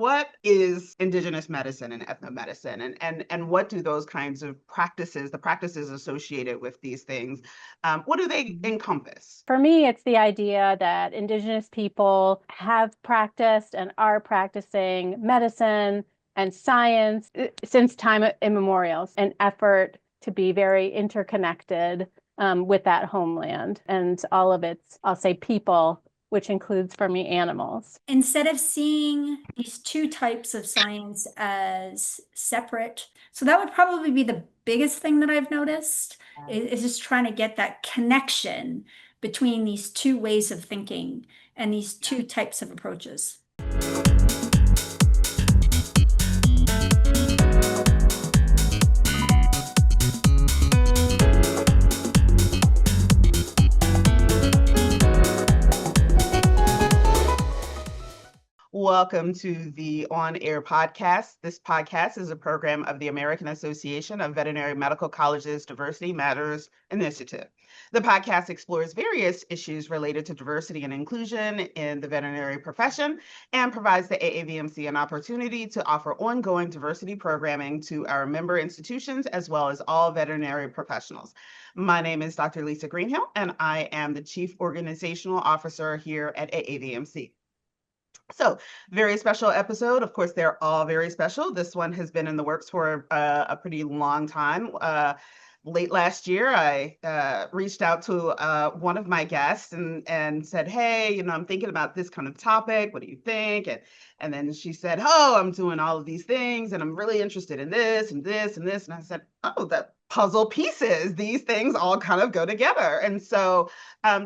what is Indigenous medicine and ethnomedicine, and what do those kinds of practices, the practices associated with these things, what do they encompass? For me, it's the idea that Indigenous people have practiced and are practicing medicine and science since time immemorial, an effort to be very interconnected with that homeland and all of its, I'll say, people, which includes, for me, animals. Instead of seeing these two types of science as separate, so that would probably be the biggest thing that I've noticed, is just trying to get that connection between these two ways of thinking and these two types of approaches. Welcome to the On Air podcast. This podcast is a program of the American Association of Veterinary Medical Colleges Diversity Matters Initiative. The podcast explores various issues related to diversity and inclusion in the veterinary profession and provides the AAVMC an opportunity to offer ongoing diversity programming to our member institutions as well as all veterinary professionals. My name is Dr. Lisa Greenhill, and I am the Chief Organizational Officer here at AAVMC. So, very special episode. Of course, they're all very special. This one has been in the works for a pretty long time. Late last year, I reached out to one of my guests and said, hey, I'm thinking about this kind of topic. What do you think? And then she said, oh, I'm doing all of these things and I'm really interested in this and this and this. And I said, oh, that puzzle pieces, these things all kind of go together. And so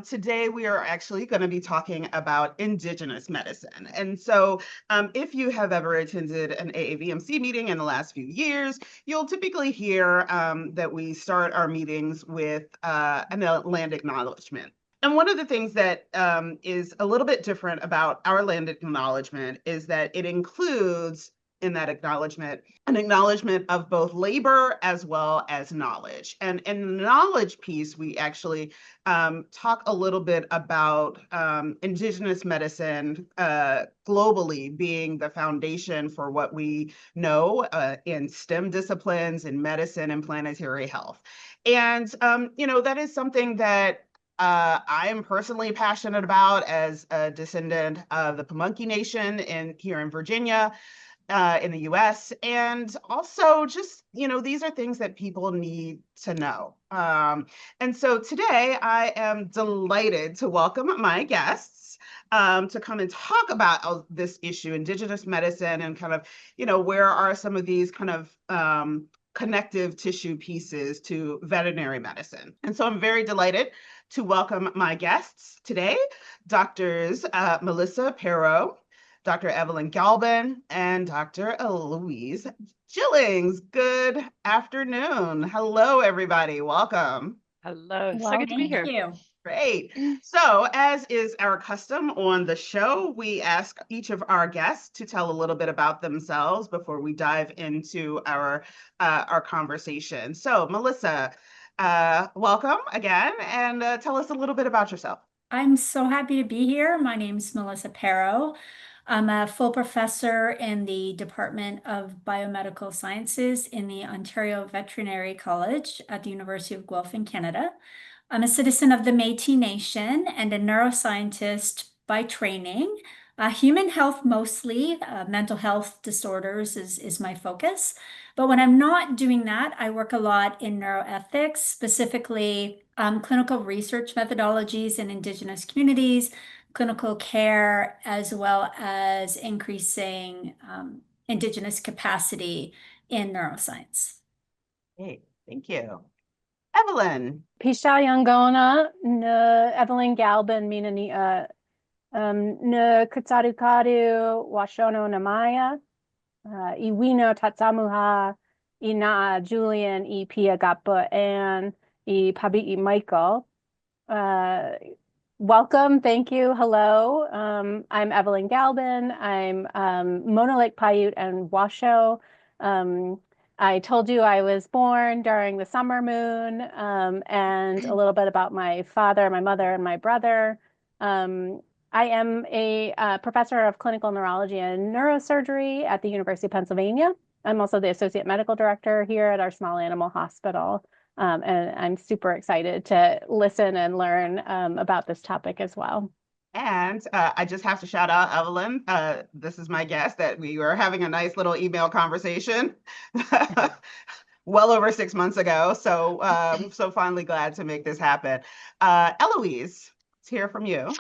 today we are actually going to be talking about Indigenous medicine. And so if you have ever attended an AAVMC meeting in the last few years, you'll typically hear that we start our meetings with an land acknowledgement. And one of the things that is a little bit different about our land acknowledgement is that it includes in that acknowledgement, an acknowledgement of both labor as well as knowledge. And in the knowledge piece, we actually talk a little bit about Indigenous medicine globally being the foundation for what we know in STEM disciplines, in medicine and planetary health. And, that is something that I am personally passionate about as a descendant of the Pamunkey Nation here in Virginia. In the US. And also just, these are things that people need to know. And so today I am delighted to welcome my guests to come and talk about this issue, Indigenous medicine, and kind of, where are some of these kind of connective tissue pieces to veterinary medicine. And so I'm very delighted to welcome my guests today, Doctors Melissa Perot, Dr. Evelyn Galbin, and Dr. Eloise Gillings. Good afternoon. Hello, everybody. Welcome. Hello. So good to be here. Thank you. Great. So, as is our custom on the show, we ask each of our guests to tell a little bit about themselves before we dive into our conversation. So, Melissa, welcome again, and tell us a little bit about yourself. I'm so happy to be here. My name is Melissa Perot. I'm a full professor in the Department of Biomedical Sciences in the Ontario Veterinary College at the University of Guelph in Canada. I'm a citizen of the Métis Nation and a neuroscientist by training. Human health mostly, mental health disorders is my focus. But when I'm not doing that, I work a lot in neuroethics, specifically clinical research methodologies in Indigenous communities, clinical care, as well as increasing Indigenous capacity in neuroscience. Great, thank you. Evelyn. Pisha Yangona, Evelyn Galbin, Mina ne Kutsarukadu, Washono Namaya, Iwino Tatsamuha, Ina Julian, I Pia Gapa, and I Pabi Michael. Welcome, thank you, hello. I'm Evelyn Galbin. I'm Mona Lake Paiute and Washoe. I told you I was born during the summer moon, and a little bit about my father, my mother, and my brother. I am a professor of clinical neurology and neurosurgery at the University of Pennsylvania. I'm also the associate medical director here at our small animal hospital. And I'm super excited to listen and learn about this topic as well. And I just have to shout out Evelyn. This is my guess that we were having a nice little email conversation well over 6 months ago. So finally glad to make this happen. Eloise, let's hear from you.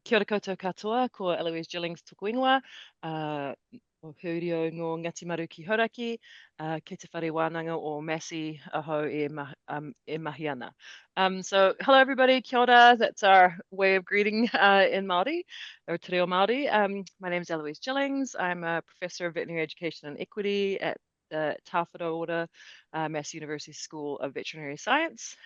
Kia ora koutou katoa, ko Eloise Jillings tuku ingoa, o Hurio ngō Ngati Maru ki Hauraki, kei te whare wānanga o Massey aho e mahi ana. So hello everybody, kia ora, that's our way of greeting in Māori, or te reo Māori. My name is Eloise Jillings, I'm a professor of veterinary education and equity at the Tāwhara Ora Massey University School of Veterinary Science.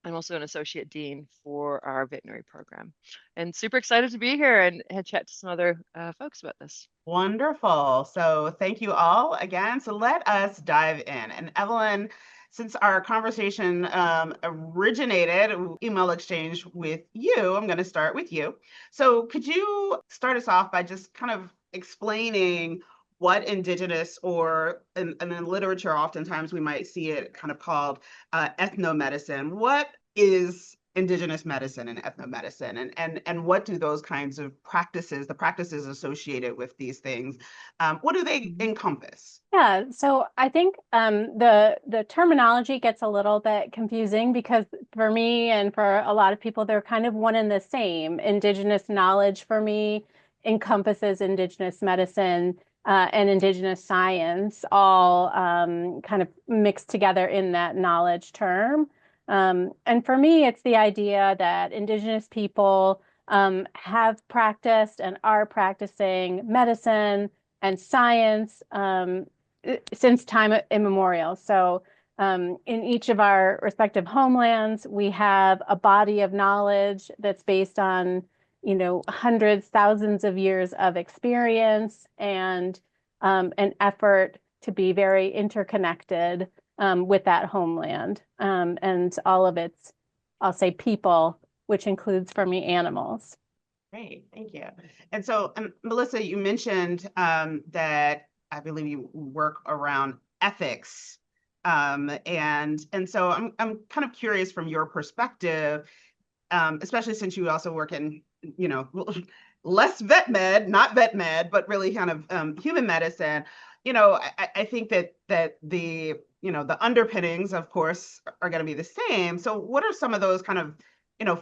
I'm also an associate dean for our veterinary program, and super excited to be here and chat to some other folks about this. Wonderful. So thank you all again. So let us dive in. And Evelyn, since our conversation originated, email exchange with you, I'm going to start with you. So could you start us off by just kind of explaining what Indigenous, or in literature, oftentimes we might see it kind of called ethnomedicine. What is Indigenous medicine and ethnomedicine, and what do those kinds of practices, the practices associated with these things, what do they encompass? Yeah, so I think the terminology gets a little bit confusing because for me and for a lot of people, they're kind of one and the same. Indigenous knowledge for me encompasses Indigenous medicine and Indigenous science, all kind of mixed together in that knowledge term. And for me, it's the idea that Indigenous people have practiced and are practicing medicine and science since time immemorial. So in each of our respective homelands, we have a body of knowledge that's based on, hundreds, thousands of years of experience and an effort to be very interconnected with that homeland and all of its, I'll say, people, which includes for me animals. Great, thank you. And so, Melissa, you mentioned that I believe you work around ethics, and so I'm kind of curious from your perspective, especially since you also work in less not vet med, but really kind of human medicine. I think that the the underpinnings, of course, are going to be the same. So, what are some of those kind of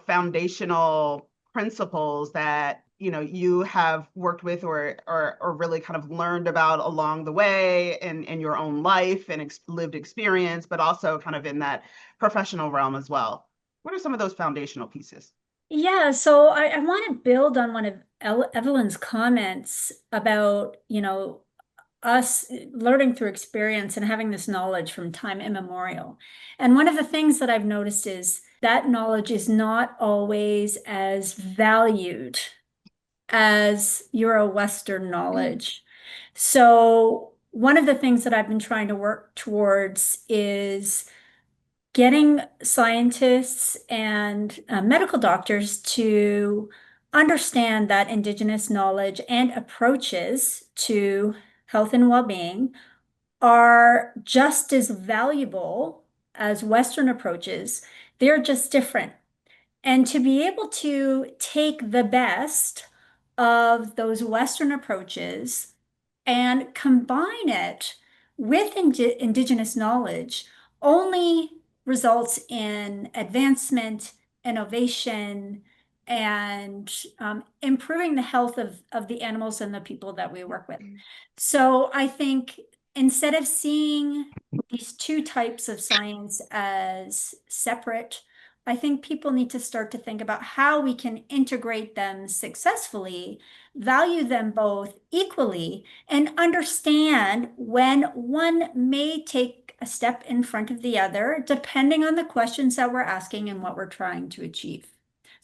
foundational principles that you have worked with or really kind of learned about along the way in your own life and lived experience, but also kind of in that professional realm as well? What are some of those foundational pieces? Yeah, so I want to build on one of Evelyn's comments about, us learning through experience and having this knowledge from time immemorial. And one of the things that I've noticed is that knowledge is not always as valued as Euro-Western knowledge. So one of the things that I've been trying to work towards is getting scientists and medical doctors to understand that Indigenous knowledge and approaches to health and well-being are just as valuable as Western approaches. They're just different. And to be able to take the best of those Western approaches and combine it with Indigenous knowledge only results in advancement, innovation, and improving the health of the animals and the people that we work with. So I think instead of seeing these two types of science as separate, I think people need to start to think about how we can integrate them successfully, value them both equally, and understand when one may take a step in front of the other, depending on the questions that we're asking and what we're trying to achieve.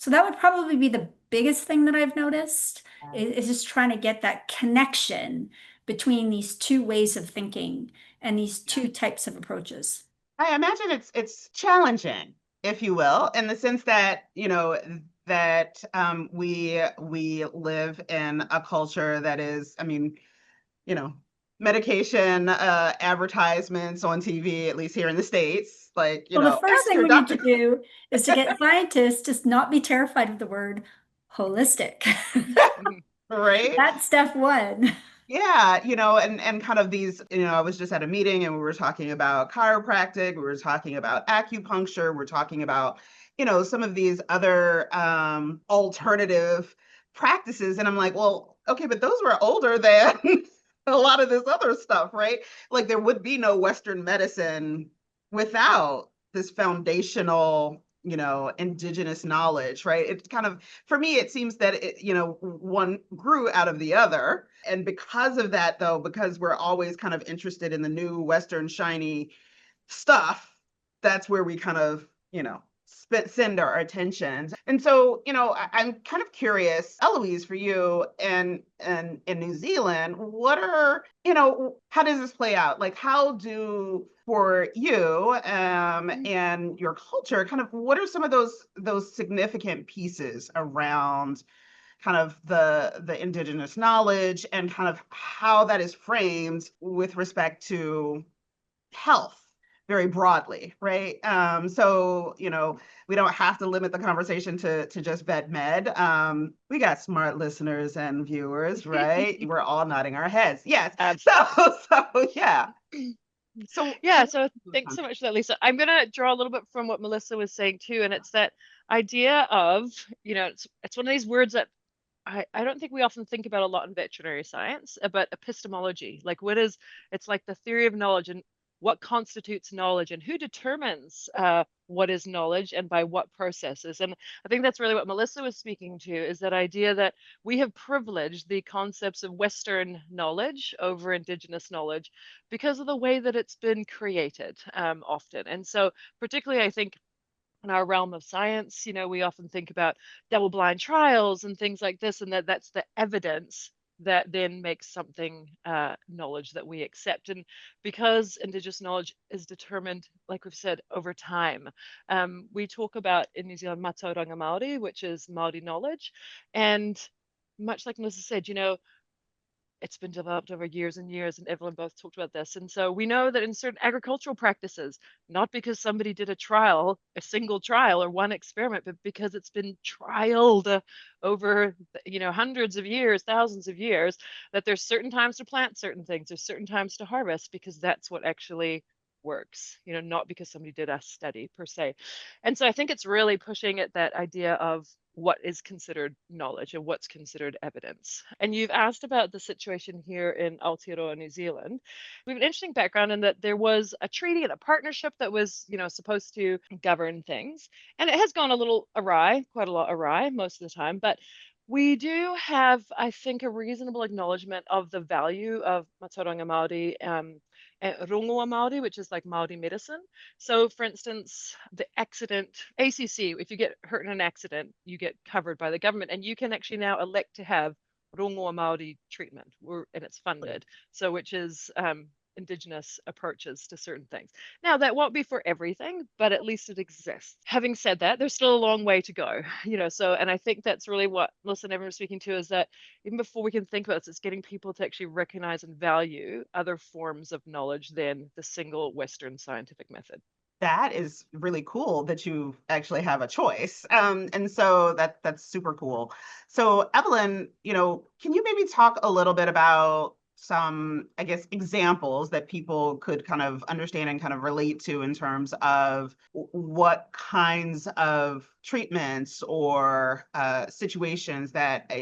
So that would probably be the biggest thing that I've noticed, is just trying to get that connection between these two ways of thinking and these two types of approaches. I imagine it's challenging, if you will, in the sense that that we live in a culture that is, I mean, you know, medication advertisements on TV, at least here in the States, like, Well, the first ask thing your we need doctor. to do is to get scientists to not be terrified of the word holistic. Mhm. Right? That's step one. Yeah, and kind of these, I was just at a meeting and we were talking about chiropractic, we were talking about acupuncture, we're talking about, some of these other alternative practices. And I'm like, well, okay, but those were older than a lot of this other stuff, right? Like there would be no Western medicine without this foundational, indigenous knowledge, right? It's kind of, for me, it seems that one grew out of the other. And because of that, though, because we're always kind of interested in the new Western shiny stuff, that's where we kind of, send our attention. And so, I'm kind of curious, Eloise, for you and in New Zealand, what are, how does this play out? Like, how do for you and your culture, kind of what are some of those significant pieces around kind of the indigenous knowledge and kind of how that is framed with respect to health very broadly, right? So, we don't have to limit the conversation to just vet med. We got smart listeners and viewers, right? We're all nodding our heads. Yes. Absolutely. So yeah. Yeah, So so thanks so much for that, Lisa. I'm going to draw a little bit from what Melissa was saying too, and it's that idea of, it's one of these words that I don't think we often think about a lot in veterinary science, about epistemology. Like it's like the theory of knowledge and what constitutes knowledge and who determines what is knowledge and by what processes. And I think that's really what Melissa was speaking to, is that idea that we have privileged the concepts of Western knowledge over Indigenous knowledge because of the way that it's been created often. And so particularly, I think, in our realm of science, we often think about double-blind trials and things like this, and that's the evidence that then makes something knowledge that we accept. And because Indigenous knowledge is determined, like we've said, over time, we talk about in New Zealand Mātauranga Māori, which is Māori knowledge. And much like Melissa said, it's been developed over years and years, and Evelyn both talked about this. And so we know that in certain agricultural practices, not because somebody did a single trial or one experiment, but because it's been trialed over, hundreds of years, thousands of years, that there's certain times to plant certain things, there's certain times to harvest, because that's what actually works, not because somebody did a study per se. And so I think it's really pushing at that idea of what is considered knowledge and what's considered evidence. And you've asked about the situation here in Aotearoa, New Zealand. We have an interesting background in that there was a treaty and a partnership that was, supposed to govern things. And it has gone a little awry, quite a lot awry most of the time. But we do have, I think, a reasonable acknowledgement of the value of Mātauranga Māori and rongoa Māori, which is like Māori medicine. So for instance, the accident, ACC, if you get hurt in an accident, you get covered by the government, and you can actually now elect to have rongoa Māori treatment, and it's funded. So which is Indigenous approaches to certain things. Now, that won't be for everything, but at least it exists. Having said that, there's still a long way to go, and I think that's really what Melissa and everyone was speaking to, is that even before we can think about this, it's getting people to actually recognize and value other forms of knowledge than the single Western scientific method. That is really cool that you actually have a choice. And so that's super cool. So Evelyn, can you maybe talk a little bit about some, I guess, examples that people could kind of understand and kind of relate to in terms of what kinds of treatments or situations that,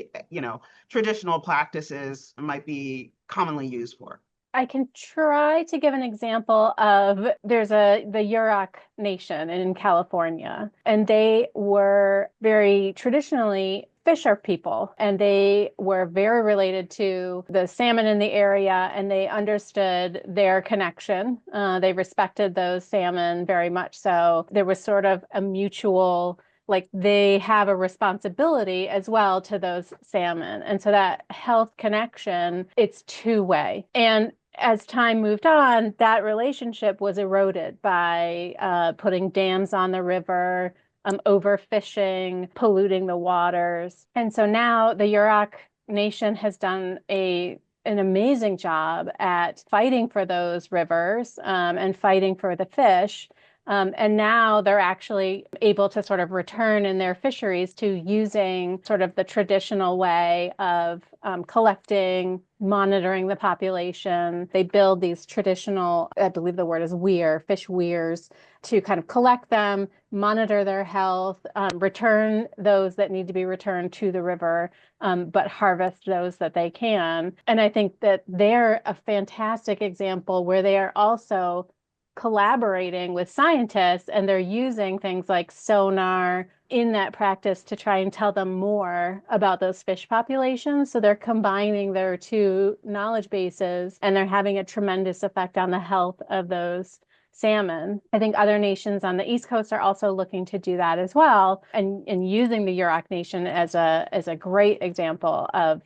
traditional practices might be commonly used for? I can try to give an example of there's the Yurok Nation in California, and they were very traditionally fisher people, and they were very related to the salmon in the area, and they understood their connection. They respected those salmon very much so. There was sort of a mutual, like they have a responsibility as well to those salmon. And so that health connection, it's two-way. And as time moved on, that relationship was eroded by putting dams on the river, overfishing, polluting the waters. And so now the Yurok Nation has done an amazing job at fighting for those rivers and fighting for the fish. And now they're actually able to sort of return in their fisheries to using sort of the traditional way of collecting, monitoring the population. They build these traditional, I believe the word is weir, fish weirs, to kind of collect them, monitor their health, return those that need to be returned to the river, but harvest those that they can. And I think that they're a fantastic example where they are also collaborating with scientists, and they're using things like sonar in that practice to try and tell them more about those fish populations. So they're combining their two knowledge bases, and they're having a tremendous effect on the health of those salmon. I think other nations on the East Coast are also looking to do that as well, and using the Yurok Nation as a great example of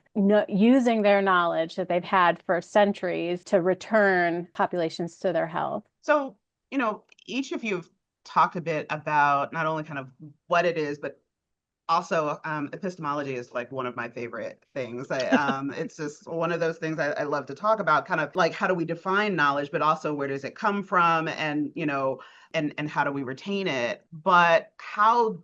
using their knowledge that they've had for centuries to return populations to their health. So, each of you have talked a bit about not only kind of what it is, but also epistemology is like one of my favorite things. It's just one of those things I love to talk about, kind of like how do we define knowledge, but also where does it come from, and and how do we retain it? But how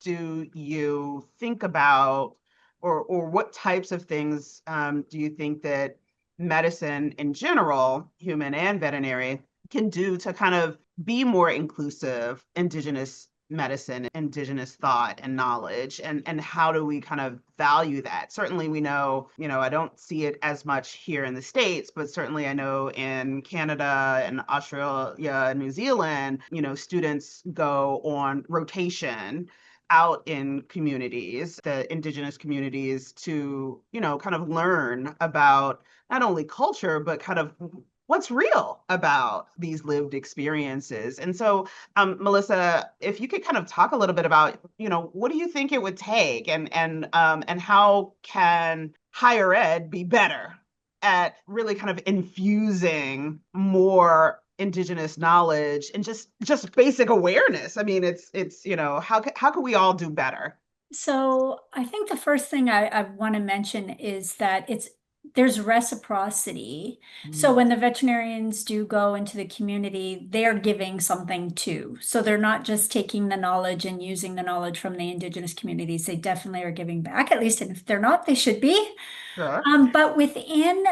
do you think about, or what types of things do you think that medicine in general, human and veterinary, can do to kind of be more inclusive, Indigenous medicine, Indigenous thought and knowledge, and how do we kind of value that? Certainly we know, I don't see it as much here in the States, but certainly I know in Canada and Australia and New Zealand, students go on rotation out in communities, the Indigenous communities, to, kind of learn about not only culture, but kind of what's real about these lived experiences. And so, Melissa, if you could kind of talk a little bit about, what do you think it would take, and how can higher ed be better at really kind of infusing more Indigenous knowledge and just basic awareness? I mean, it's how can we all do better? So I think the first thing I want to mention is that there's reciprocity. So when the veterinarians do go into the community, they're giving something too. So they're not just taking the knowledge and using the knowledge from the Indigenous communities. They definitely are giving back, at least if they're not, they should be. Sure. But within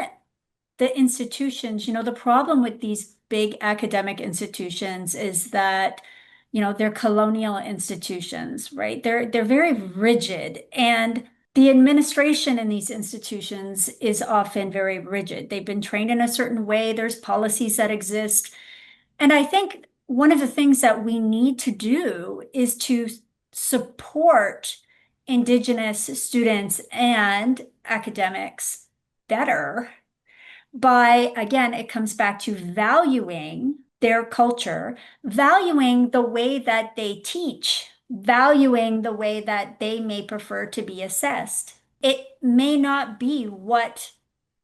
the institutions, the problem with these big academic institutions is that, they're colonial institutions, right? They're very rigid, and the administration in these institutions is often very rigid. They've been trained in a certain way. There's policies that exist. And I think one of the things that we need to do is to support Indigenous students and academics better by, again, it comes back to valuing their culture, valuing the way that they teach, valuing the way that they may prefer to be assessed. It may not be what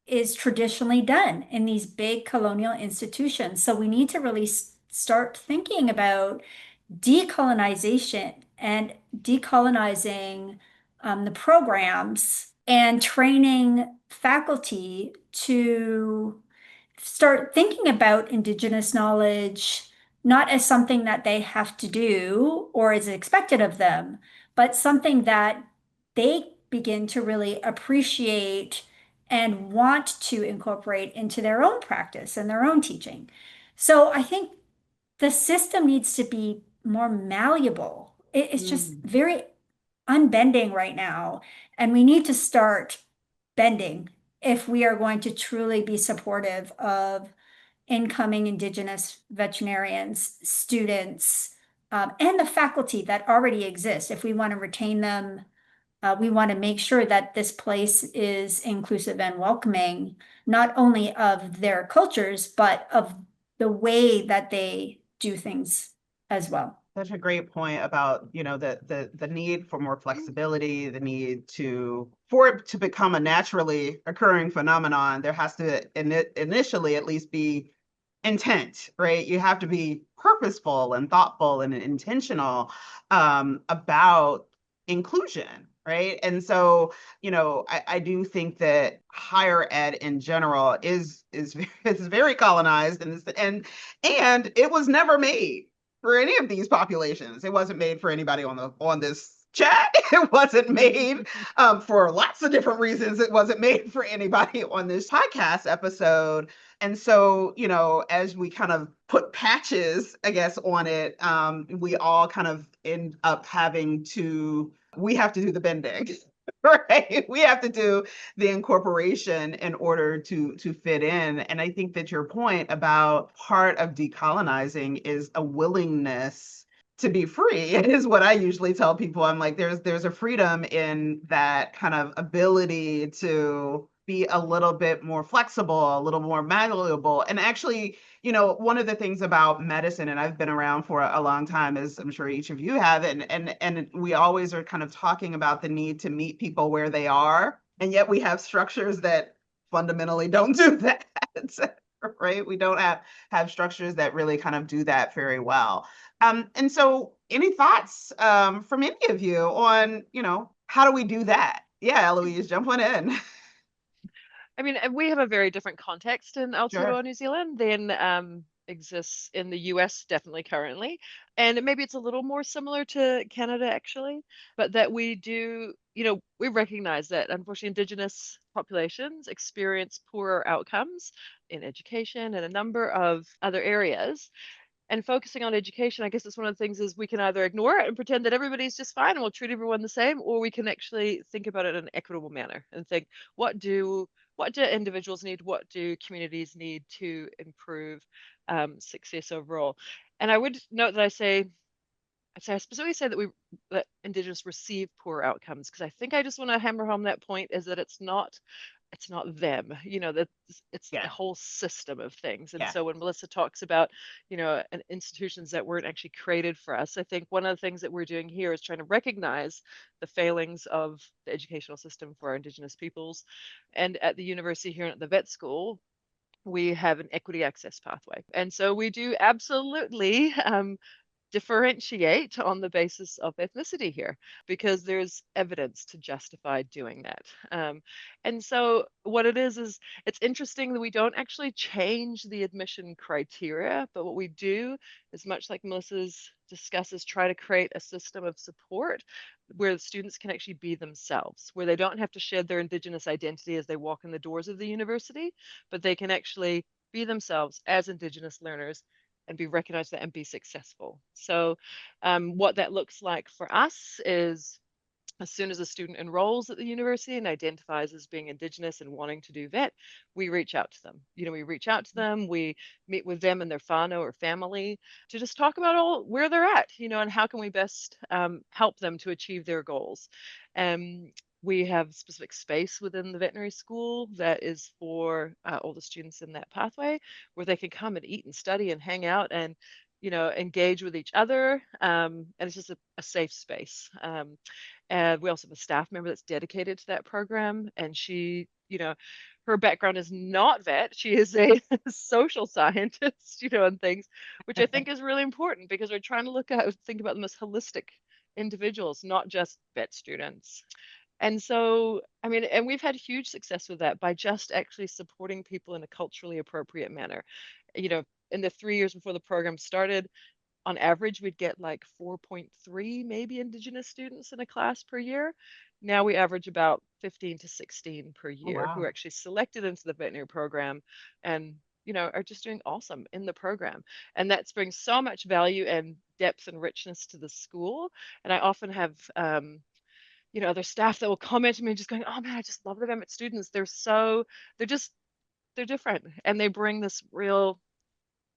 is traditionally done in these big colonial institutions. So we need to really start thinking about decolonization and decolonizing the programs and training faculty to start thinking about Indigenous knowledge, not as something that they have to do or is expected of them, but something that they begin to really appreciate and want to incorporate into their own practice and their own teaching. So I think the system needs to be more malleable. It's just very unbending right now, and we need to start bending if we are going to truly be supportive of incoming Indigenous veterinarians, students, and the faculty that already exist. If we want to retain them, we want to make sure that this place is inclusive and welcoming, not only of their cultures, but of the way that they do things as well. Such a great point about, the need for more flexibility, the need for it to become a naturally occurring phenomenon. There has to initially at least be intent, right? You have to be purposeful and thoughtful and intentional about inclusion, right? And so, I do think that higher ed in general is very colonized, and it was never made for any of these populations. It wasn't made for anybody on this chat. It wasn't made for lots of different reasons. It wasn't made for anybody on this podcast episode. And so, as we kind of put patches, I guess, on it, we all kind of end up we have to do the bending. Right. We have to do the incorporation in order to fit in. And I think that your point about part of decolonizing is a willingness to be free is what I usually tell people. I'm like, there's a freedom in that kind of ability to be a little bit more flexible, a little more malleable. And actually, one of the things about medicine, and I've been around for a long time, as I'm sure each of you have, and we always are kind of talking about the need to meet people where they are. And yet we have structures that fundamentally don't do that. Right? We don't have structures that really kind of do that very well. And so any thoughts from any of you on, how do we do that? Yeah, Eloise, jump on in. I mean, we have a very different context in Aotearoa, Sure. New Zealand than exists in the US definitely currently. And maybe it's a little more similar to Canada actually, but that we do, we recognize that unfortunately Indigenous populations experience poorer outcomes in education and a number of other areas. And focusing on education, I guess it's one of the things is we can either ignore it and pretend that everybody's just fine and we'll treat everyone the same, or we can actually think about it in an equitable manner and think, what do individuals need? What do communities need to improve success overall? And I would note that I specifically say that Indigenous receive poor outcomes, because I think I just want to hammer home that point is that it's not them, that it's the whole system of things. And so when Melissa talks about, institutions that weren't actually created for us, I think one of the things that we're doing here is trying to recognize the failings of the educational system for our Indigenous peoples. And at the university here at the vet school, we have an equity access pathway. And so we do absolutely differentiate on the basis of ethnicity here, because there's evidence to justify doing that. And so what it is it's interesting that we don't actually change the admission criteria, but what we do is, much like Melissa's discusses, try to create a system of support where the students can actually be themselves, where they don't have to shed their Indigenous identity as they walk in the doors of the university, but they can actually be themselves as Indigenous learners and be recognized and be successful. So what that looks like for us is, as soon as a student enrolls at the university and identifies as being Indigenous and wanting to do vet, we reach out to them. We meet with them and their whānau or family to just talk about where they're at, and how can we best help them to achieve their goals. We have specific space within the veterinary school that is for all the students in that pathway, where they can come and eat and study and hang out and, engage with each other. And it's just a safe space. And we also have a staff member that's dedicated to that program. And she, her background is not vet. She is a social scientist, and things, which I think is really important, because we're trying to think about them as holistic individuals, not just vet students. And so, I mean, and we've had huge success with that by just actually supporting people in a culturally appropriate manner. In the 3 years before the program started, on average, we'd get like 4.3 maybe Indigenous students in a class per year. Now we average about 15 to 16 per year who are actually selected into the veterinary program and, are just doing awesome in the program. And that brings so much value and depth and richness to the school. And I often have, other staff that will comment to me just going, oh man, I just love the VMIT students. They're different. And they bring this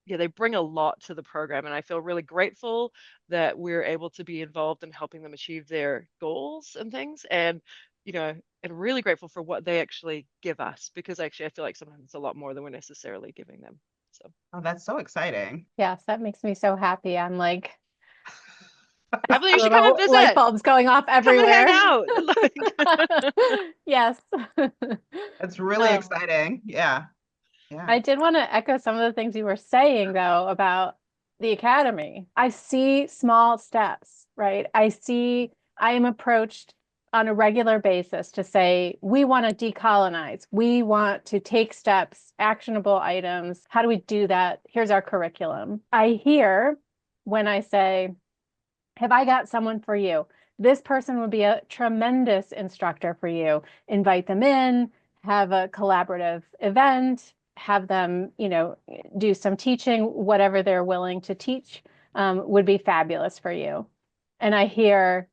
they bring a lot to the program. And I feel really grateful that we're able to be involved in helping them achieve their goals and things. And, and really grateful for what they actually give us, because actually I feel like sometimes it's a lot more than we're necessarily giving them. So. Oh, that's so exciting. Yes, that makes me so happy. I'm like, I believe you should come and visit. Light bulbs going off everywhere. Come and hang out. Yes. That's really exciting. Yeah. I did want to echo some of the things you were saying, though, about the academy, I see small steps, right? I am approached on a regular basis to say, we want to decolonize. We want to take steps, actionable items. How do we do that? Here's our curriculum. I hear when I say, have I got someone for you? This person would be a tremendous instructor for you. Invite them in, have a collaborative event, have them, do some teaching, whatever they're willing to teach, would be fabulous for you. And I hear,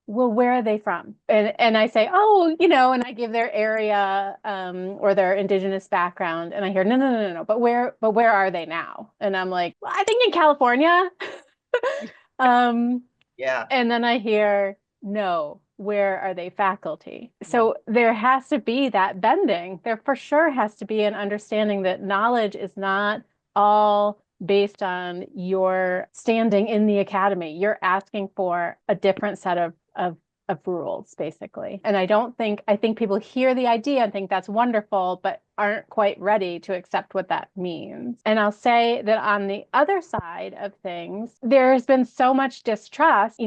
well, where are they from? And I say, oh, and I give their area or their indigenous background, and I hear, no, but where are they now? And I'm like, well, I think in California. Yeah. And then I hear, no, where are they faculty? So there has to be that bending. There for sure has to be an understanding that knowledge is not all based on your standing in the academy. You're asking for a different set of rules, basically. And I think people hear the idea and think that's wonderful, but aren't quite ready to accept what that means. And I'll say that on the other side of things, there's been so much distrust,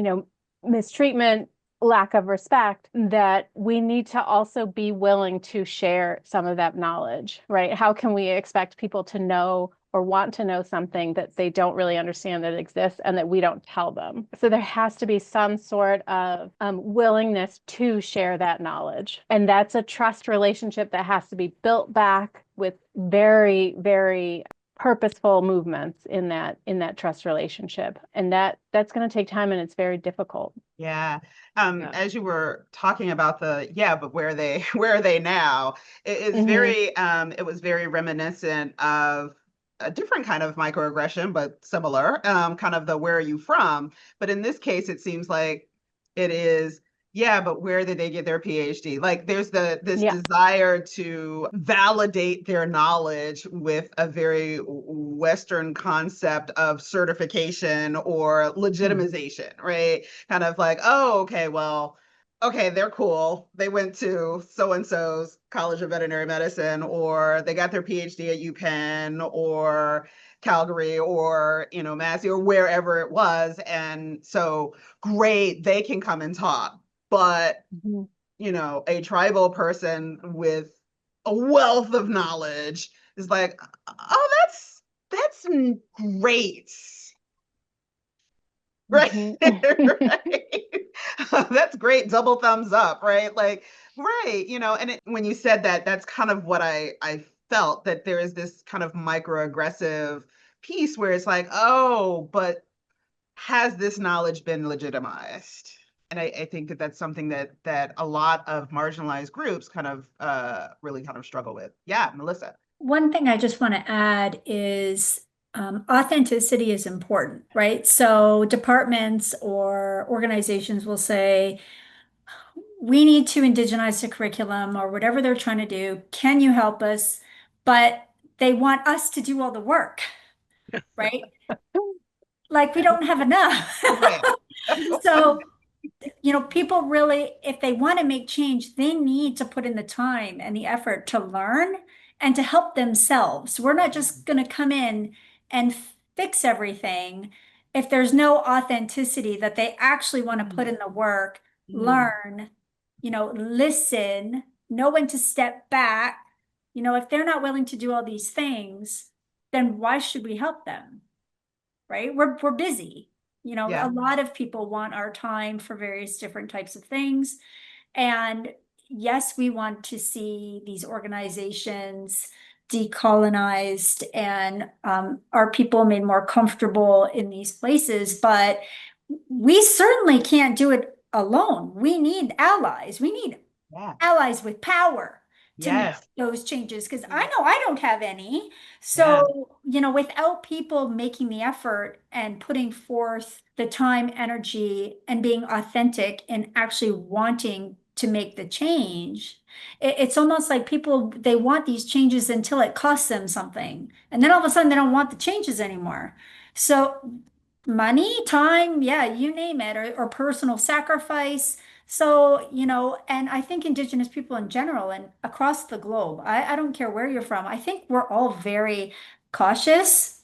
mistreatment, lack of respect, that we need to also be willing to share some of that knowledge, right? How can we expect people to know or want to know something that they don't really understand that exists and that we don't tell them? So there has to be some sort of willingness to share that knowledge. And that's a trust relationship that has to be built back with very, very purposeful movements in that trust relationship. And that's going to take time, and it's very difficult. Yeah. As you were talking about but where are they now? It was very reminiscent of a different kind of microaggression, but similar, kind of the where are you from? But in this case, it seems like it is, but where did they get their PhD? Like there's this desire to validate their knowledge with a very Western concept of certification or legitimization, right? Kind of like, oh, okay, well, okay, they're cool. They went to so-and-so's College of Veterinary Medicine, or they got their PhD at UPenn or Calgary or, Massey or wherever it was. And so great, they can come and talk. But, a tribal person with a wealth of knowledge is like, oh, that's great. Right. Right. That's great. Double thumbs up. Right. Like, right. And when you said that, that's kind of what I felt, that there is this kind of microaggressive piece where it's like, oh, but has this knowledge been legitimized? And I think that that's something that a lot of marginalized groups kind of really kind of struggle with. Yeah, Melissa. One thing I just want to add is authenticity is important, right? So departments or organizations will say, we need to indigenize the curriculum or whatever they're trying to do. Can you help us? But they want us to do all the work, right? Like we don't have enough. Right. So, people really, if they want to make change, they need to put in the time and the effort to learn and to help themselves. We're not just going to come in and fix everything if there's no authenticity that they actually want to put in the work, learn, listen, know when to step back. If they're not willing to do all these things, then why should we help them? Right? We're busy. A lot of people want our time for various different types of things. And yes, we want to see these organizations decolonized and our people made more comfortable in these places, but we certainly can't do it alone. We need allies. We need allies with power to make those changes, because I know I don't have any. So, without people making the effort and putting forth the time, energy, and being authentic and actually wanting to make the change, it's almost like people, they want these changes until it costs them something. And then all of a sudden they don't want the changes anymore. So money, time, you name it, or personal sacrifice. So, and I think Indigenous people in general and across the globe, I don't care where you're from, I think we're all very cautious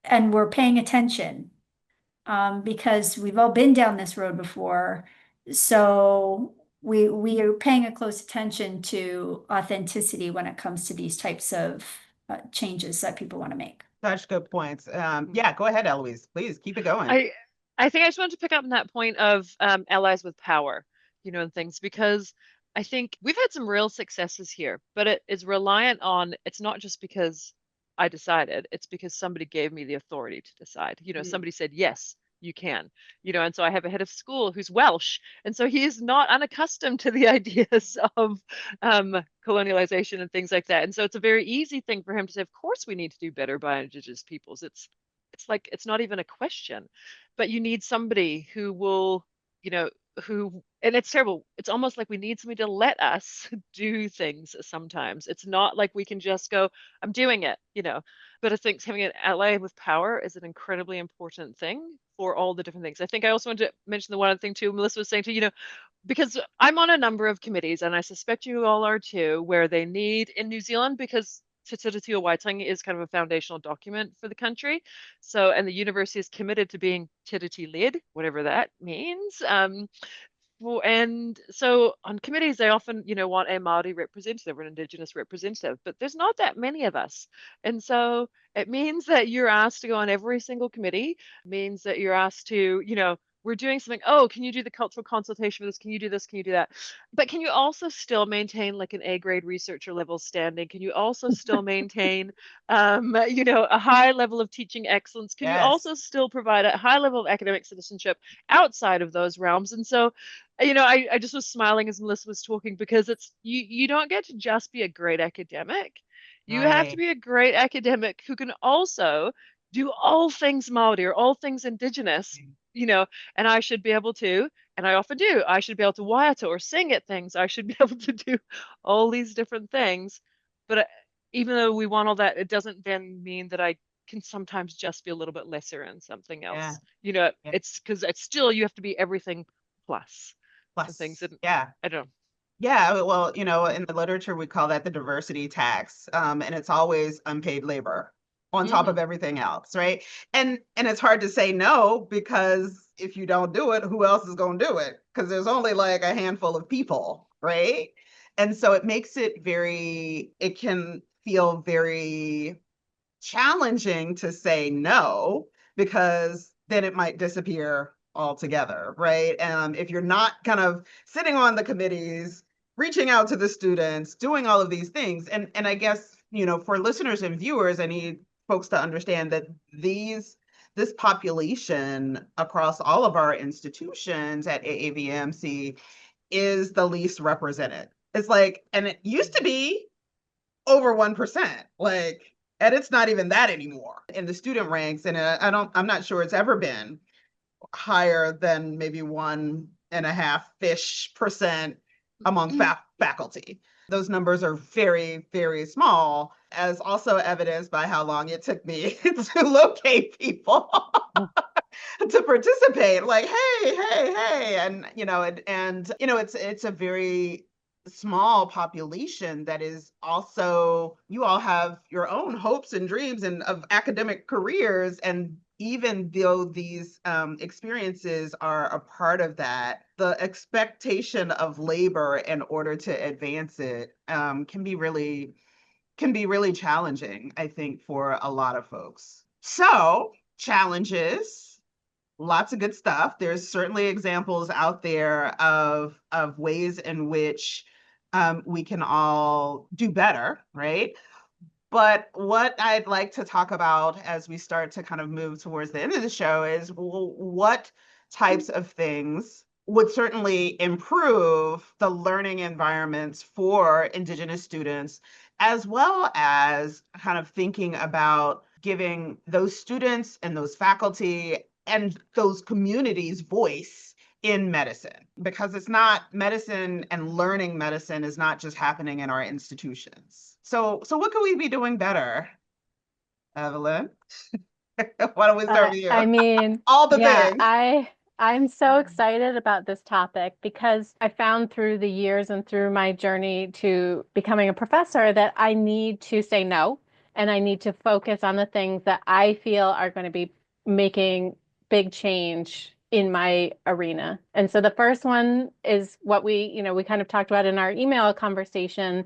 and we're paying attention, because we've all been down this road before. So we are paying a close attention to authenticity when it comes to these types of changes that people want to make. Such good points. Yeah, go ahead, Eloise. Please keep it going. I think I just wanted to pick up on that point of allies with power, and things, because I think we've had some real successes here, but it is reliant on, it's not just because I decided, it's because somebody gave me the authority to decide. Somebody said, yes, you can, and so I have a head of school who's Welsh, and so he is not unaccustomed to the ideas of colonialization and things like that. And so it's a very easy thing for him to say, of course we need to do better by Indigenous peoples. It's like, it's not even a question, but you need somebody who will, and it's terrible. It's almost like we need somebody to let us do things sometimes. It's not like we can just go, I'm doing it. But I think having an ally with power is an incredibly important thing for all the different things. I think I also want to mention the one other thing too, Melissa was saying too, because I'm on a number of committees, and I suspect you all are too, where they need in New Zealand, because Te Tiriti o Waitangi is kind of a foundational document for the country. So, and the university is committed to being Tiriti led, whatever that means. And so on committees, they often, want a Māori representative or an Indigenous representative, but there's not that many of us. And so it means that you're asked to go on every single committee, means that you're asked to, we're doing something. Oh, can you do the cultural consultation for this? Can you do this? Can you do that? But can you also still maintain like an A grade researcher level standing? Can you also still maintain, a high level of teaching excellence? Can you Yes. also still provide a high level of academic citizenship outside of those realms? And so, I just was smiling as Melissa was talking, because it's you don't get to just be a great academic. You have to Right. be a great academic who can also do all things Māori or all things Indigenous, and I should be able to, and I often do, I should be able to waiata or sing at things. I should be able to do all these different things. But even though we want all that, it doesn't then mean that I can sometimes just be a little bit lesser in something Yeah. else. Yeah. It's because it's still, you have to be everything plus and things Plus, that, yeah. I don't know. Yeah, well, in the literature, we call that the diversity tax. And it's always unpaid labor on top of everything else, right? And it's hard to say no, because if you don't do it, who else is going to do it? Because there's only like a handful of people, right? And so it makes it it can feel very challenging to say no, because then it might disappear altogether, right? If you're not kind of sitting on the committees, reaching out to the students, doing all of these things, and I guess, for listeners and viewers, I need folks to understand that this population across all of our institutions at AAVMC is the least represented. It's like, and it used to be over 1%, like, and it's not even that anymore in the student ranks. And I'm not sure it's ever been higher than maybe 1.5-ish% among faculty. Those numbers are very, very small, as also evidenced by how long it took me to locate people to participate. Like, hey, and it's a very small population that is also, you all have your own hopes and dreams and of academic careers, and even though these experiences are a part of that, the expectation of labor in order to advance it can be really challenging, I think, for a lot of folks. So challenges, lots of good stuff. There's certainly examples out there of ways in which we can all do better, right? But what I'd like to talk about as we start to kind of move towards the end of the show is, what types of things would certainly improve the learning environments for Indigenous students, as well as kind of thinking about giving those students and those faculty and those communities voice in medicine, because it's not medicine, and learning medicine is not just happening in our institutions. So what could we be doing better, Evelyn? Why don't we start with you? I mean, All the yeah, things. I'm so excited about this topic, because I found through the years and through my journey to becoming a professor that I need to say no. and I need to focus on the things that I feel are going to be making big change in my arena. And so the first one is what we kind of talked about in our email conversation.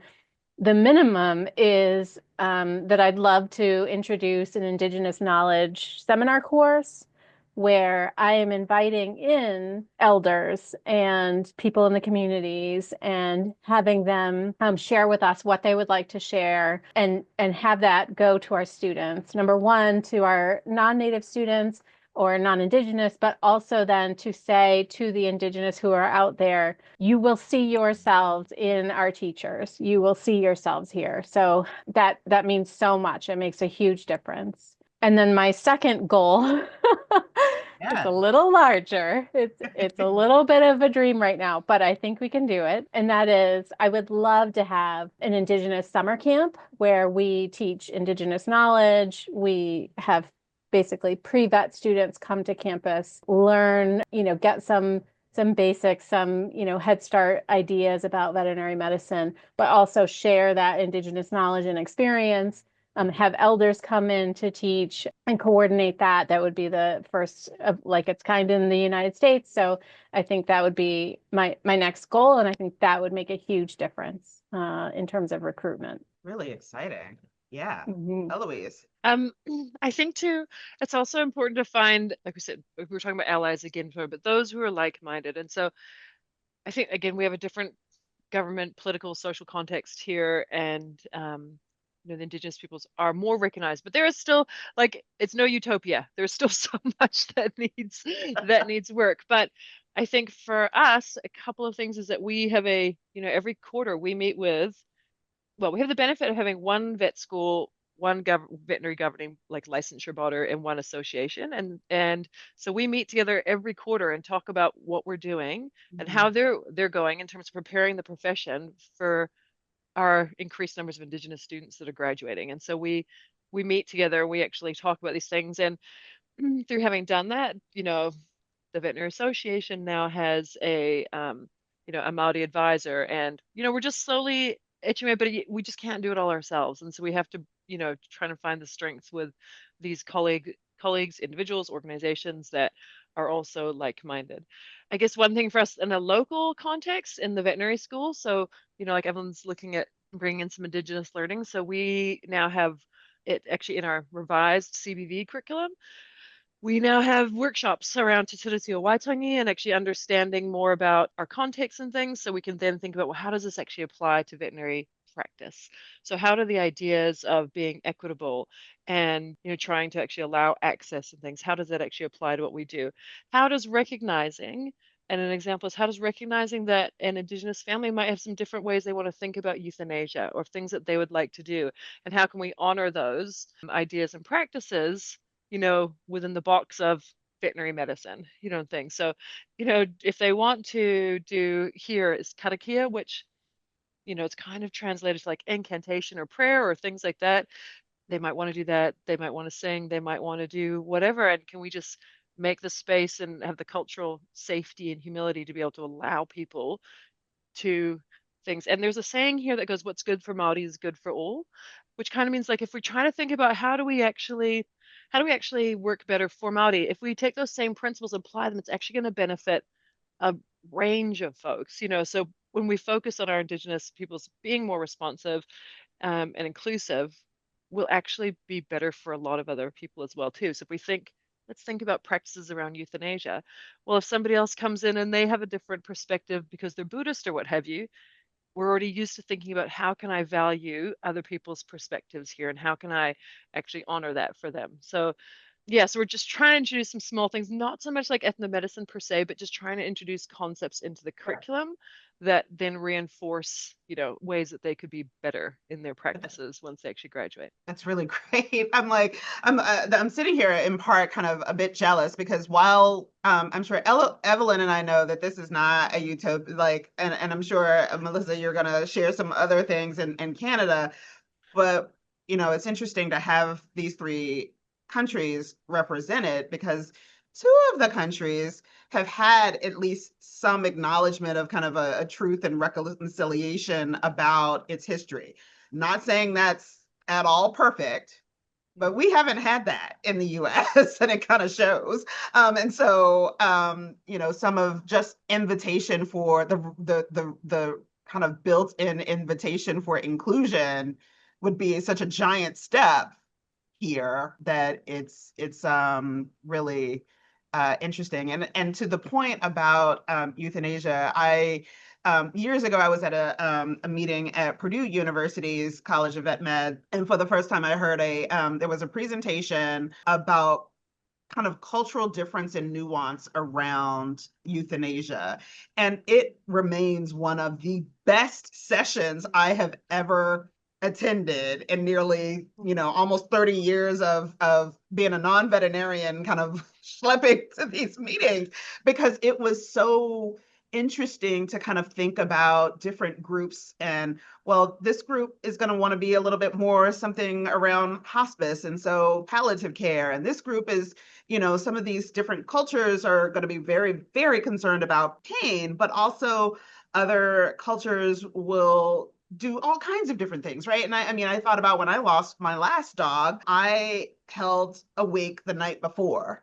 The minimum is that I'd love to introduce an Indigenous knowledge seminar course where I am inviting in elders and people in the communities and having them share with us what they would like to share, and have that go to our students. Number one, to our non-Native students or non-Indigenous, but also then to say to the Indigenous who are out there, you will see yourselves in our teachers. You will see yourselves here. So that means so much. It makes a huge difference. And then my second goal it's a little larger. It's a little bit of a dream right now, but I think we can do it. And that is, I would love to have an Indigenous summer camp where we teach Indigenous knowledge. We have basically pre-vet students come to campus, learn, get some basics, some, Head Start ideas about veterinary medicine, but also share that Indigenous knowledge and experience. Have elders come in to teach and coordinate that. That would be the first of like its kind in the United States. So I think that would be my next goal. And I think that would make a huge difference in terms of recruitment. Really exciting. Yeah. Mhm. Eloise. I think too, it's also important to find, like we said, we were talking about allies again, but those who are like-minded. And so I think, again, we have a different government, political, social context here, and the Indigenous peoples are more recognized, but there is still, like, it's no utopia. There's still so much that needs work. But I think for us, a couple of things is that we have every quarter we meet with, well, we have the benefit of having one vet school, one veterinary governing like licensure body, and one association, and so we meet together every quarter and talk about what we're doing and how they're going in terms of preparing the profession for our increased numbers of Indigenous students that are graduating. And so we meet together, we actually talk about these things, and through having done that, the Veterinary Association now has a Maori advisor, and we're just slowly itching away, but we just can't do it all ourselves, and so we have to try to find the strengths with these colleagues, individuals, organizations that are also like-minded. I guess one thing for us in a local context in the veterinary school, so like Evelyn's looking at bringing in some Indigenous learning, so we now have it actually in our revised CBV curriculum. We now have workshops around Te Tiriti o Waitangi and actually understanding more about our context and things, so we can then think about, well, how does this actually apply to veterinary practice? So how do the ideas of being equitable and trying to actually allow access and things, how does that actually apply to what we do? How does recognizing, and an example is how does recognizing that an Indigenous family might have some different ways they want to think about euthanasia or things that they would like to do, and how can we honor those ideas and practices within the box of veterinary medicine, and things. So, if they want to do here is karakia, which, it's kind of translated to like incantation or prayer or things like that. They might want to do that. They might want to sing. They might want to do whatever. And can we just make the space and have the cultural safety and humility to be able to allow people to things? And there's a saying here that goes, what's good for Māori is good for all, which kind of means like if we're trying to think about how do we actually work better for Māori, if we take those same principles and apply them, it's actually going to benefit a range of folks, so when we focus on our Indigenous peoples being more responsive and inclusive, will actually be better for a lot of other people as well too. So if we let's think about practices around euthanasia. Well, if somebody else comes in and they have a different perspective because they're Buddhist or what have you, we're already used to thinking about how can I value other people's perspectives here and how can I actually honor that for them. So yeah, so we're just trying to introduce some small things, not so much like ethnomedicine per se, but just trying to introduce concepts into the curriculum that then reinforce, ways that they could be better in their practices once they actually graduate. That's really great. I'm sitting here in part kind of a bit jealous because while I'm sure Evelyn and I know that this is not a utopia, and I'm sure Melissa, you're gonna share some other things in Canada, but it's interesting to have these three countries represented because two of the countries have had at least some acknowledgement of kind of a truth and reconciliation about its history. Not saying that's at all perfect, but we haven't had that in the US and it kind of shows. And so, some of just invitation for the kind of built-in invitation for inclusion would be such a giant step here that it's really interesting. And to the point about euthanasia, years ago, I was at a meeting at Purdue University's College of Vet Med, and for the first time, I heard there was a presentation about kind of cultural difference and nuance around euthanasia, and it remains one of the best sessions I have ever attended in nearly, almost 30 years of being a non-veterinarian, kind of schlepping to these meetings, because it was so interesting to kind of think about different groups. And well, this group is going to want to be a little bit more something around hospice, and so palliative care, and this group is, some of these different cultures are going to be very, very concerned about pain, but also other cultures will do all kinds of different things, right? And I mean, I thought about when I lost my last dog, I held a wake the night before.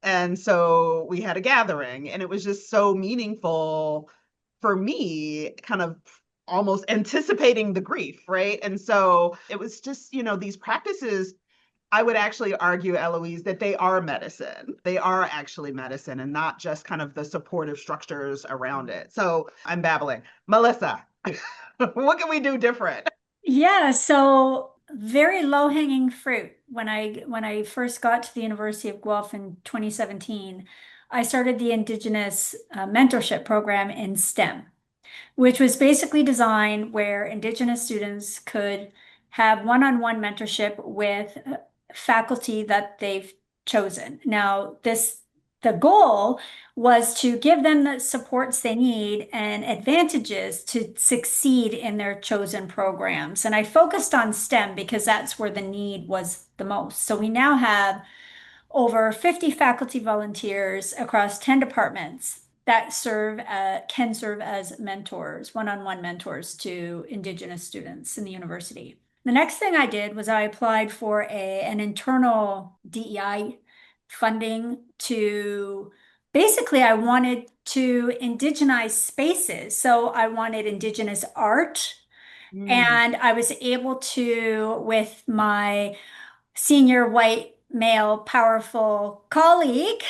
And so we had a gathering, and it was just so meaningful for me, kind of almost anticipating the grief, right? And so it was just, these practices, I would actually argue, Eloise, that they are medicine. They are actually medicine and not just kind of the supportive structures around it. So I'm babbling. Melissa, what can we do different? Yeah, so very low-hanging fruit. When I first got to the University of Guelph in 2017, I started the Indigenous mentorship program in STEM, which was basically designed where Indigenous students could have one-on-one mentorship with faculty that they've chosen. Now, the goal was to give them the supports they need and advantages to succeed in their chosen programs. And I focused on STEM because that's where the need was the most. So we now have over 50 faculty volunteers across 10 departments that can serve as mentors, one-on-one mentors to Indigenous students in the university. The next thing I did was I applied for an internal DEI funding to basically, I wanted to indigenize spaces. So I wanted Indigenous art. And I was able to, with my senior white male powerful colleague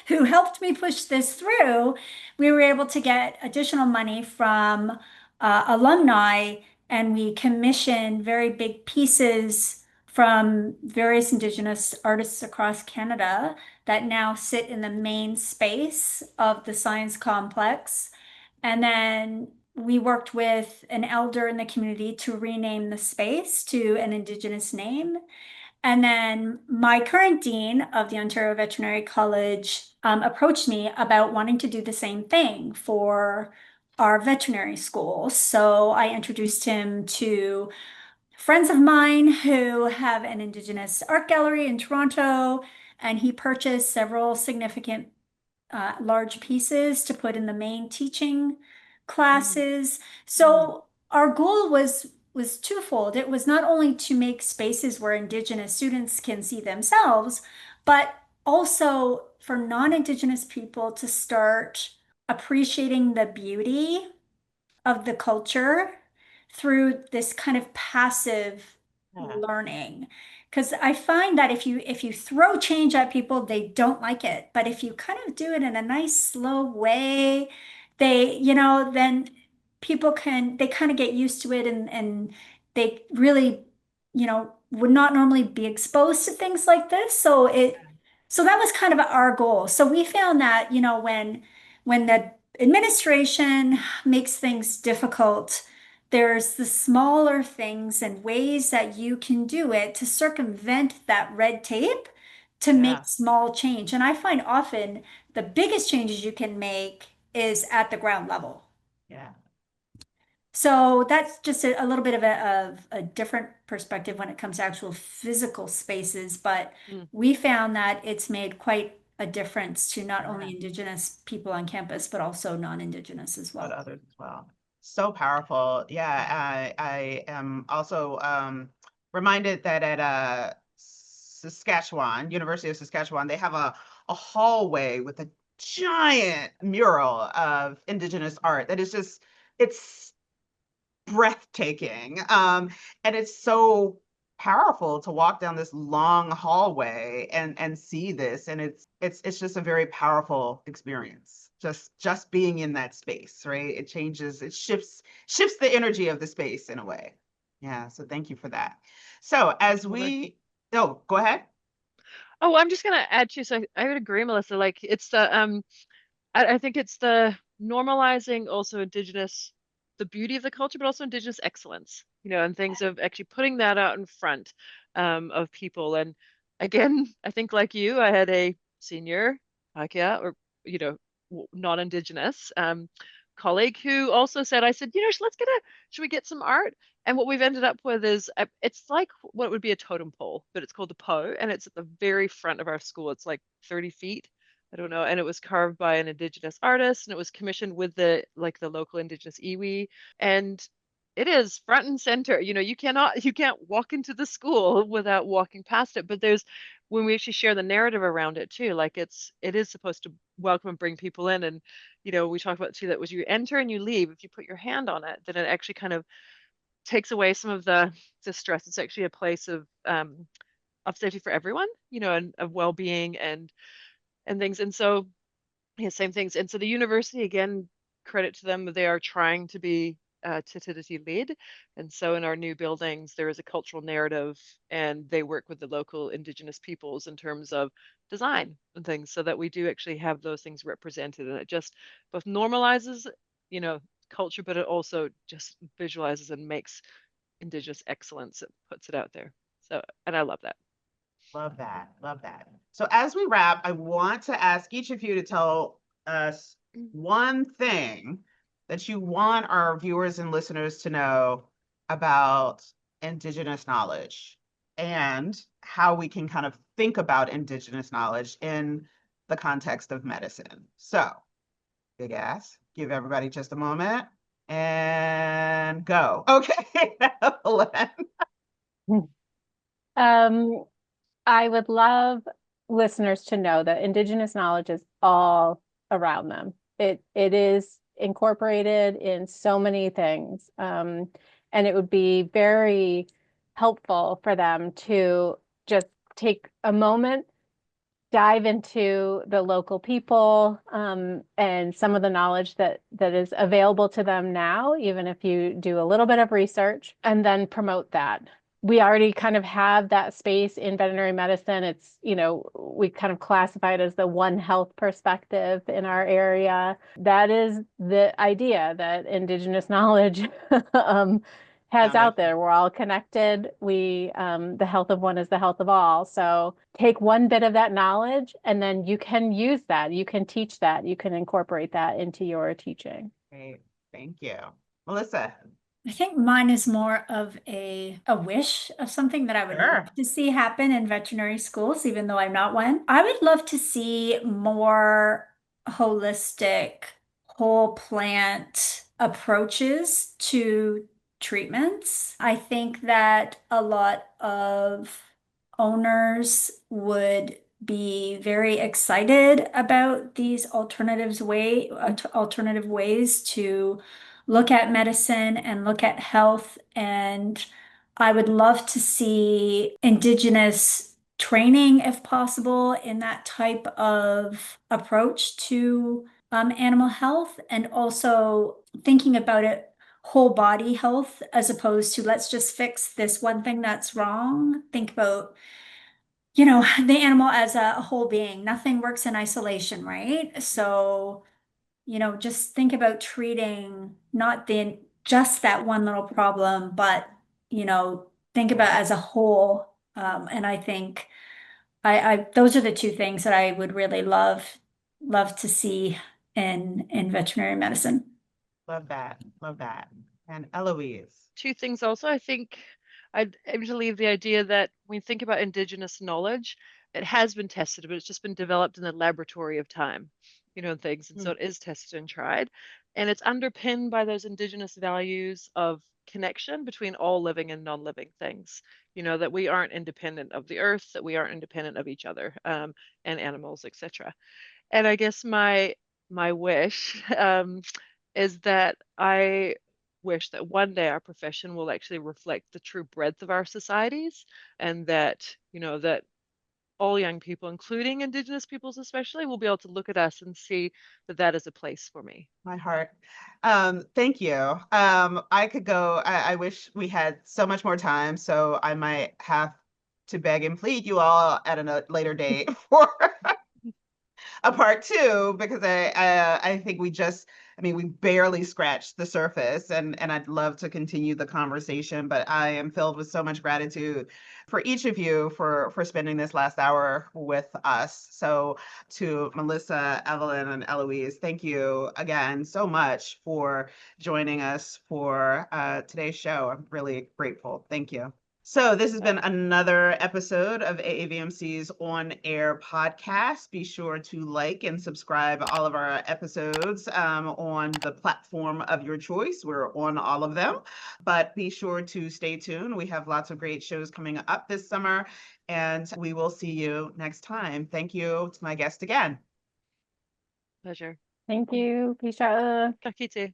who helped me push this through, we were able to get additional money from alumni, and we commissioned very big pieces from various Indigenous artists across Canada that now sit in the main space of the science complex. And then we worked with an elder in the community to rename the space to an Indigenous name. And then my current dean of the Ontario Veterinary College approached me about wanting to do the same thing for our veterinary school. So I introduced him to friends of mine who have an Indigenous art gallery in Toronto, and he purchased several significant large pieces to put in the main teaching classes. So our goal was twofold. It was not only to make spaces where Indigenous students can see themselves, but also for non-Indigenous people to start appreciating the beauty of the culture through this kind of passive learning. Because I find that if you throw change at people, they don't like it. But if you kind of do it in a nice, slow way, then people they kind of get used to it, and they really, would not normally be exposed to things like this. So that was kind of our goal. So we found that, when the administration makes things difficult, there's the smaller things and ways that you can do it to circumvent that red tape to make small change. And I find often the biggest changes you can make is at the ground level. Yeah. So that's just a little bit of a different perspective when it comes to actual physical spaces. But we found that it's made quite a difference to not only Indigenous people on campus, but also non-Indigenous as well. But others as well. So powerful. Yeah, I am also reminded that at Saskatchewan, University of Saskatchewan, they have a hallway with a giant mural of Indigenous art that is just, it's breathtaking. And it's so powerful to walk down this long hallway and see this. And it's just a very powerful experience. Just being in that space, right? It changes, it shifts the energy of the space in a way. Yeah. So thank you for that. So as we, oh, go ahead. Oh, I'm just gonna add to, so I would agree, Melissa. Like it's the I think it's the normalizing also Indigenous, the beauty of the culture, but also Indigenous excellence, and things of actually putting that out in front of people. And again, I think like you, I had a senior Pākehā or, non-Indigenous colleague who also said, I said, should we get some art? And what we've ended up with is it's like what would be a totem pole, but it's called the Po, and it's at the very front of our school. It's like 30 feet. I don't know. And it was carved by an Indigenous artist, and it was commissioned with the local Indigenous iwi. And it is front and center. You can't walk into the school without walking past it. But when we actually share the narrative around it too, like it is supposed to welcome and bring people in. And, we talk about too, that was you enter and you leave. If you put your hand on it, then it actually kind of takes away some of the stress. It's actually a place of safety for everyone, and of well-being and things. And so, yeah, same things. And so the university, again, credit to them, they are trying to be Te led. And so in our new buildings, there is a cultural narrative, and they work with the local Indigenous peoples in terms of design and things, so that we do actually have those things represented. And it just both normalizes, culture, but it also just visualizes and makes Indigenous excellence. It puts it out there. So, and I love that. Love that. Love that. So as we wrap, I want to ask each of you to tell us one thing that you want our viewers and listeners to know about Indigenous knowledge and how we can kind of think about Indigenous knowledge in the context of medicine. So, big ass, give everybody just a moment and go. Okay, Helen. I would love listeners to know that Indigenous knowledge is all around them. It is incorporated in so many things. And it would be very helpful for them to just take a moment, dive into the local people, and some of the knowledge that is available to them now, even if you do a little bit of research, and then promote that. We already kind of have that space in veterinary medicine. It's, we kind of classify it as the One Health perspective in our area. That is the idea that Indigenous knowledge has out there. We're all connected. The health of one is the health of all. So take one bit of that knowledge, and then you can use that. You can teach that. You can incorporate that into your teaching. Great. Thank you. Melissa. I think mine is more of a wish of something that I would love to see happen in veterinary schools, even though I'm not one. I would love to see more holistic, whole plant approaches to treatments. I think that a lot of owners would be very excited about these alternative ways to look at medicine and look at health. And I would love to see Indigenous training, if possible, in that type of approach to animal health, and also thinking about it whole body health, as opposed to let's just fix this one thing that's wrong. Think about the animal as a whole being. Nothing works in isolation, right? So just think about treating not just that one little problem, but, think about it as a whole. And I think those are the two things that I would really love to see in veterinary medicine. Love that. Love that. And Eloise. Two things also. I think I'd aim to leave the idea that when you think about Indigenous knowledge, it has been tested, but it's just been developed in the laboratory of time, and things. And so it is tested and tried. And it's underpinned by those Indigenous values of connection between all living and non-living things. That we aren't independent of the earth, that we aren't independent of each other, and animals, etc. And I guess my wish is that I wish that one day our profession will actually reflect the true breadth of our societies, and that that all young people, including Indigenous peoples especially, will be able to look at us and see that that is a place for me. My heart. Thank you. I could go, I wish we had so much more time, so I might have to beg and plead you all at a later date for a part two, because I think we barely scratched the surface, and I'd love to continue the conversation, but I am filled with so much gratitude for each of you for spending this last hour with us. So to Melissa, Evelyn, and Eloise, thank you again so much for joining us for today's show. I'm really grateful. Thank you. So this has been another episode of AAVMC's On Air podcast. Be sure to like and subscribe all of our episodes on the platform of your choice. We're on all of them, but be sure to stay tuned. We have lots of great shows coming up this summer, and we will see you next time. Thank you to my guest again. Pleasure. Thank you. Peace out. Ka kite.